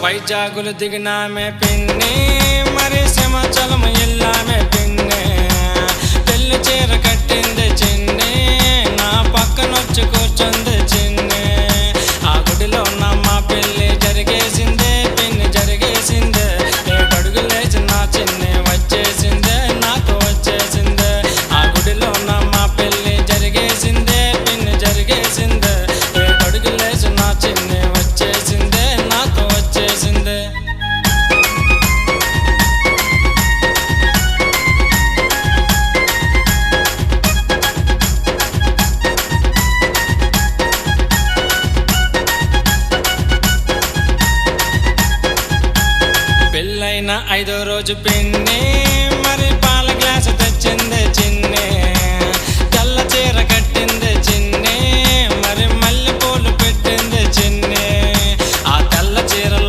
వైజాగులు దిగినామే పిన్ని మరి సింహాచలం ఎల్లామే పిన్ని పెళ్లి చీర కట్టింది చిన్ని నా పక్కనొచ్చి కూర్చుంది చిన్ని ఆ గుడిలో మా పెళ్లి జరిగేసిందే పిన్ని జరిగేసిందే ఏడడుగు లేచి నా చిన్ని వచ్చేసిందే నాతో వచ్చేసిందే ఆ గుడిలో మా పెళ్లి జరిగేసిందే పిన్ని జరిగేసిందే ఏడడుగు లేచి నా చిన్ని వచ్చేసిందే నాతో వచ్చేసిందే పెళ్ళైన 5వ రోజు పిన్ని మరి పాల గ్లాసు తెచ్చింది చిన్ని తెల్ల చీర కట్టి